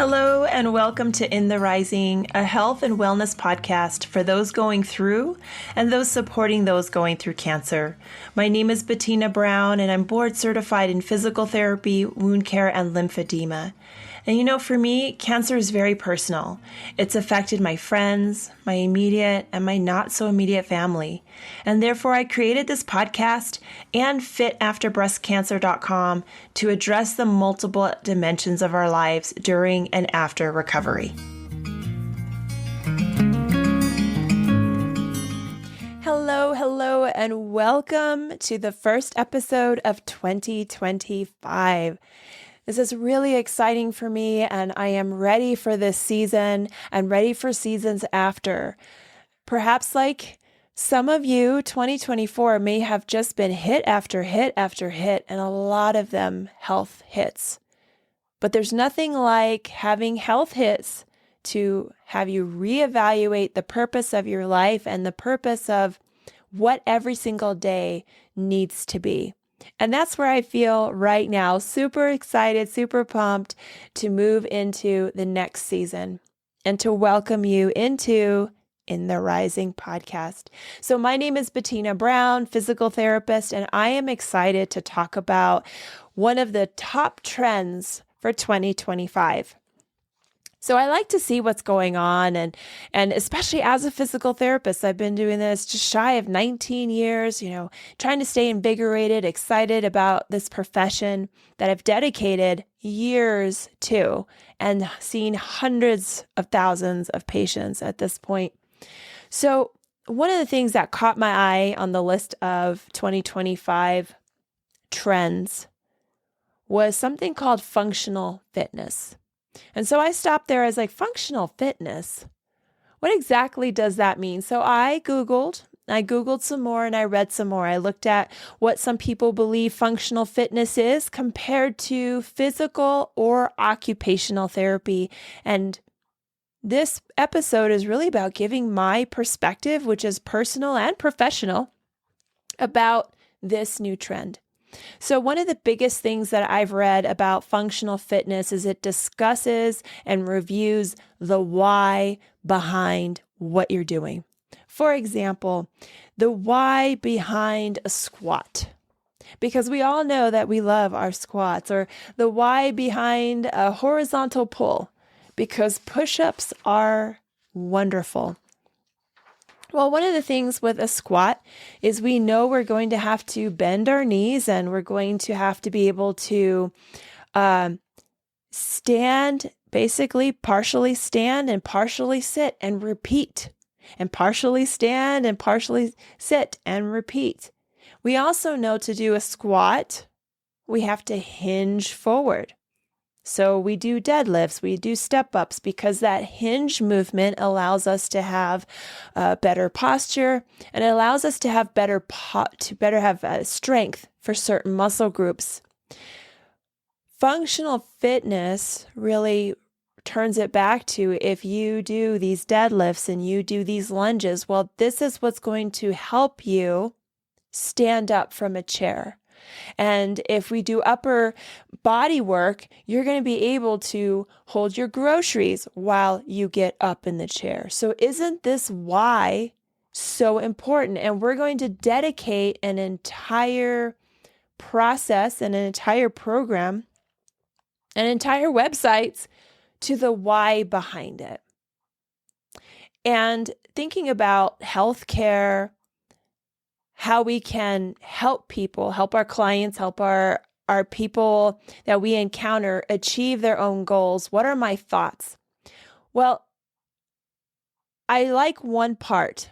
Hello and welcome to In the Rising, a health and wellness podcast for those going through and those supporting those going through cancer. My name is Bettina Brown and I'm board certified in physical therapy, wound care, and lymphedema. And for me, cancer is very personal. It's affected my friends, my immediate, and my not so immediate family. And therefore, I created this podcast and fitafterbreastcancer.com to address the multiple dimensions of our lives during and after recovery. Hello, and welcome to the first episode of 2025. This is really exciting for me, and I am ready for this season and ready for seasons after. Perhaps like some of you, 2024 may have just been hit after hit after hit, and a lot of them health hits. But there's nothing like having health hits to have you reevaluate the purpose of your life and the purpose of what every single day needs to be. And that's where I feel right now, super excited, super pumped to move into the next season and to welcome you into In the Rising podcast. So my name is Bettina Brown, physical therapist, and I am excited to talk about one of the top trends for 2025. So I like to see what's going on, and especially as a physical therapist, I've been doing this just shy of 19 years, trying to stay invigorated, excited about this profession that I've dedicated years to and seen hundreds of thousands of patients at this point. So one of the things that caught my eye on the list of 2025 trends was something called functional fitness. And so I stopped there as functional fitness. What exactly does that mean? So I Googled some more and I read some more. I looked at what some people believe functional fitness is compared to physical or occupational therapy. And this episode is really about giving my perspective, which is personal and professional, about this new trend. So one of the biggest things that I've read about functional fitness is it discusses and reviews the why behind what you're doing. For example, the why behind a squat, because we all know that we love our squats, or the why behind a horizontal pull, because push-ups are wonderful. Well, one of the things with a squat is we know we're going to have to bend our knees and we're going to have to be able to stand, basically partially stand and partially sit and repeat, and partially stand and partially sit and repeat. We also know to do a squat, we have to hinge forward. So we do deadlifts, we do step-ups, because that hinge movement allows us to have better posture, and it allows us to have better strength for certain muscle groups. Functional fitness really turns it back to, if you do these deadlifts and you do these lunges, well, this is what's going to help you stand up from a chair. And if we do upper body work, you're going to be able to hold your groceries while you get up in the chair. So isn't this why so important? And we're going to dedicate an entire process and an entire program and entire websites to the why behind it. And thinking about healthcare, how we can help people, help our clients, help our people that we encounter achieve their own goals. What are my thoughts? Well, I like one part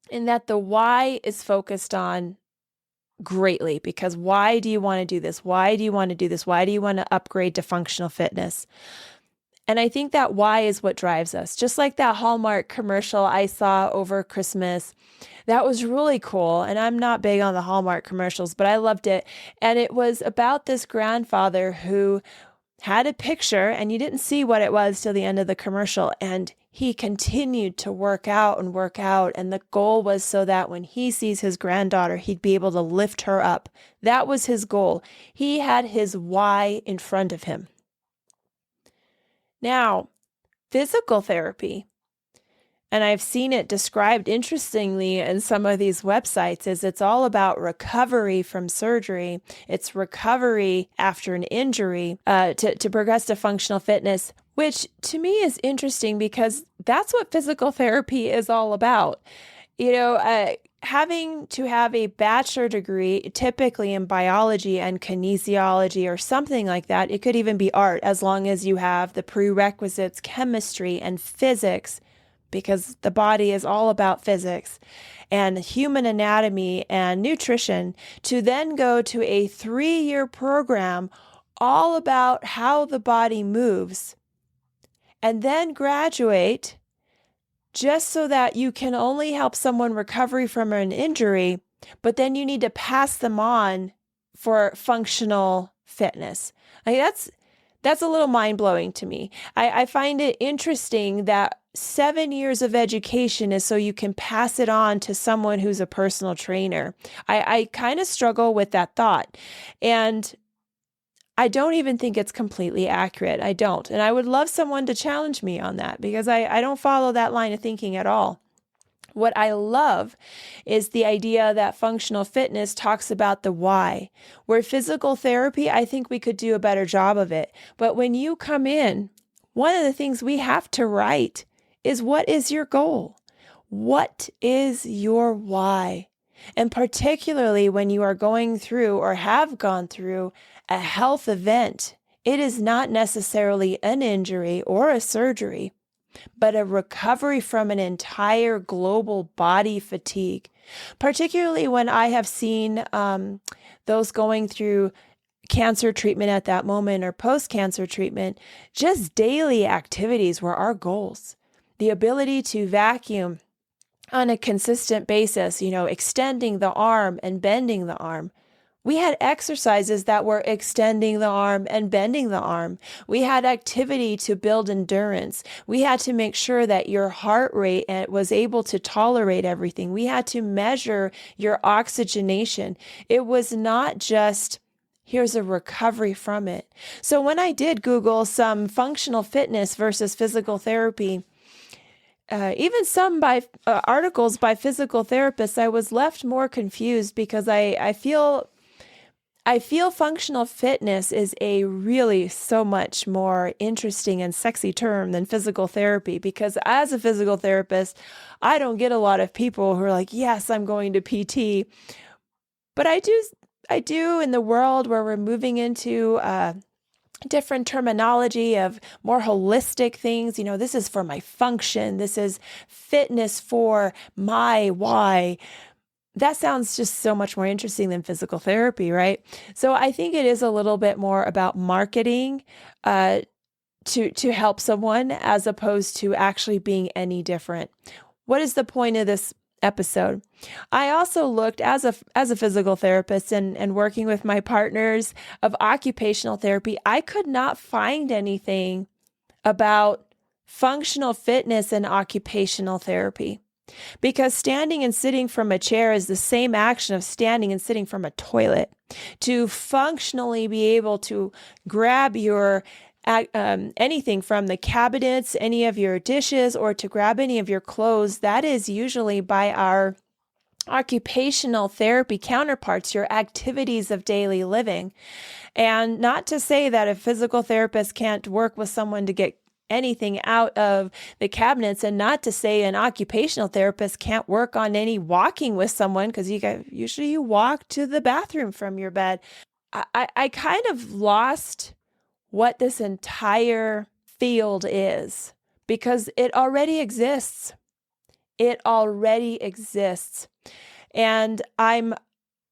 in that the why is focused on greatly, because why do you want to do this? Why do you want to do this? Why do you want to upgrade to functional fitness? And I think that why is what drives us. Just like that Hallmark commercial I saw over Christmas. That was really cool. And I'm not big on the Hallmark commercials, but I loved it. And it was about this grandfather who had a picture, and you didn't see what it was till the end of the commercial. And he continued to work out. And the goal was so that when he sees his granddaughter, he'd be able to lift her up. That was his goal. He had his why in front of him. Now, physical therapy, and I've seen it described interestingly in some of these websites, is it's all about recovery from surgery. It's recovery after an injury to progress to functional fitness, which to me is interesting because that's what physical therapy is all about. Having to have a bachelor degree, typically in biology and kinesiology or something like that, it could even be art, as long as you have the prerequisites, chemistry and physics, because the body is all about physics and human anatomy and nutrition, to then go to a 3-year program all about how the body moves and then graduate just so that you can only help someone recover from an injury, but then you need to pass them on for functional fitness. That's a little mind-blowing to me. I find it interesting that 7 years of education is so you can pass it on to someone who's a personal trainer. I kind of struggle with that thought. And I don't even think it's completely accurate. I don't. And I would love someone to challenge me on that because I don't follow that line of thinking at all. What I love is the idea that functional fitness talks about the why, where physical therapy, I think we could do a better job of it. But when you come in, one of the things we have to write is, what is your goal? What is your why? And particularly when you are going through or have gone through a health event, it is not necessarily an injury or a surgery, but a recovery from an entire global body fatigue. Particularly when I have seen those going through cancer treatment at that moment or post-cancer treatment, just daily activities were our goals. The ability to vacuum on a consistent basis, extending the arm and bending the arm. We had exercises that were extending the arm and bending the arm. We had activity to build endurance. We had to make sure that your heart rate was able to tolerate everything. We had to measure your oxygenation. It was not just, here's a recovery from it. So when I did Google some functional fitness versus physical therapy, even some articles by physical therapists, I was left more confused because I feel functional fitness is a really so much more interesting and sexy term than physical therapy, because as a physical therapist, I don't get a lot of people who are like, yes, I'm going to PT. But I do in the world where we're moving into different terminology of more holistic things. This is for my function. This is fitness for my why. That sounds just so much more interesting than physical therapy, right? So I think it is a little bit more about marketing to help someone as opposed to actually being any different. What is the point of this episode? I also looked as a physical therapist and working with my partners of occupational therapy. I could not find anything about functional fitness and occupational therapy, because standing and sitting from a chair is the same action of standing and sitting from a toilet. To functionally be able to grab your anything from the cabinets, any of your dishes, or to grab any of your clothes, that is usually by our occupational therapy counterparts, your activities of daily living. And not to say that a physical therapist can't work with someone to get anything out of the cabinets, and not to say an occupational therapist can't work on any walking with someone, because usually you walk to the bathroom from your bed. I kind of lost what this entire field is, because it already exists. It already exists. And I'm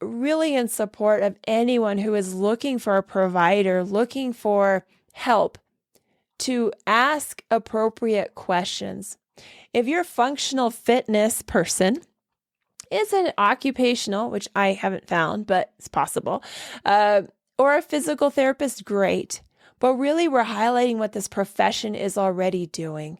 really in support of anyone who is looking for a provider, looking for help, to ask appropriate questions. If your functional fitness person is an occupational, which I haven't found, but it's possible, or a physical therapist, great. But really, we're highlighting what this profession is already doing.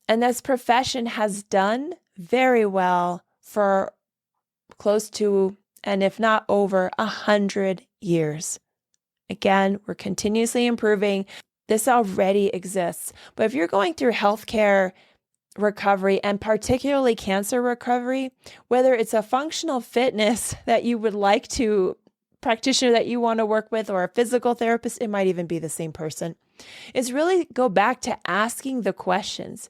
And this profession has done very well for close to, and if not over, 100 years. Again, we're continuously improving. This already exists. But if you're going through healthcare recovery and particularly cancer recovery, whether it's a functional fitness that you would like to practitioner that you want to work with or a physical therapist, it might even be the same person, is really go back to asking the questions.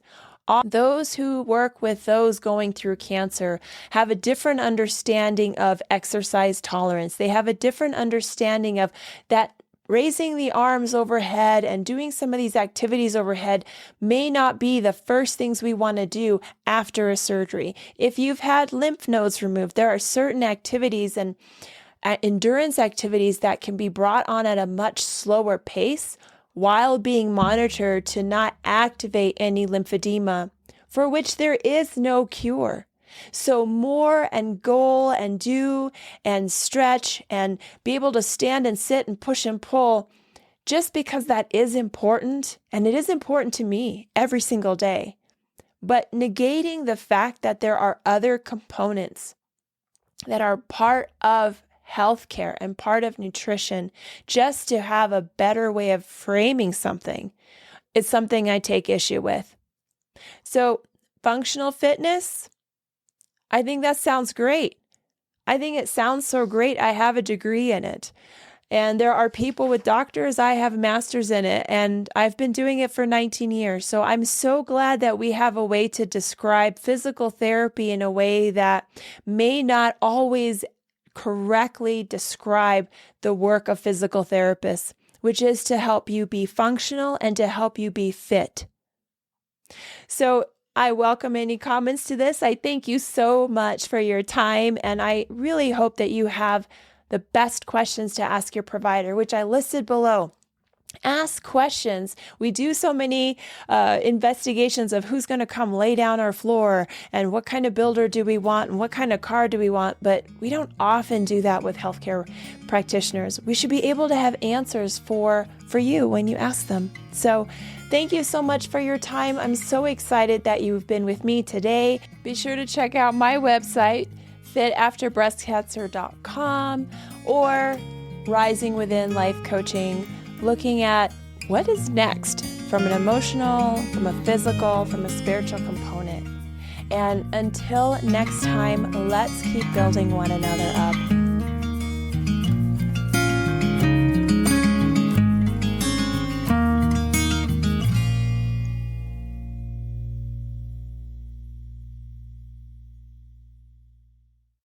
Those who work with those going through cancer have a different understanding of exercise tolerance. They have a different understanding of that raising the arms overhead and doing some of these activities overhead may not be the first things we want to do after a surgery. If you've had lymph nodes removed, there are certain activities and endurance activities that can be brought on at a much slower pace while being monitored to not activate any lymphedema, for which there is no cure. So more and goal and do and stretch and be able to stand and sit and push and pull, just because that is important, and it is important to me every single day. But negating the fact that there are other components that are part of healthcare and part of nutrition, just to have a better way of framing something, is something I take issue with. So functional fitness, I think that sounds great. I think it sounds so great. I have a degree in it. And there are people with doctors, I have a master's in it, and I've been doing it for 19 years. So I'm so glad that we have a way to describe physical therapy in a way that may not always correctly describe the work of physical therapists, which is to help you be functional and to help you be fit. So I welcome any comments to this. I thank you so much for your time, and I really hope that you have the best questions to ask your provider, which I listed below. Ask questions. We do so many investigations of who's going to come lay down our floor and what kind of builder do we want and what kind of car do we want, but we don't often do that with healthcare practitioners. We should be able to have answers for you when you ask them. So thank you so much for your time. I'm so excited that you've been with me today. Be sure to check out my website, fitafterbreastcancer.com, or Rising Within Life Coaching, looking at what is next from an emotional, from a physical, from a spiritual component. And until next time, let's keep building one another up.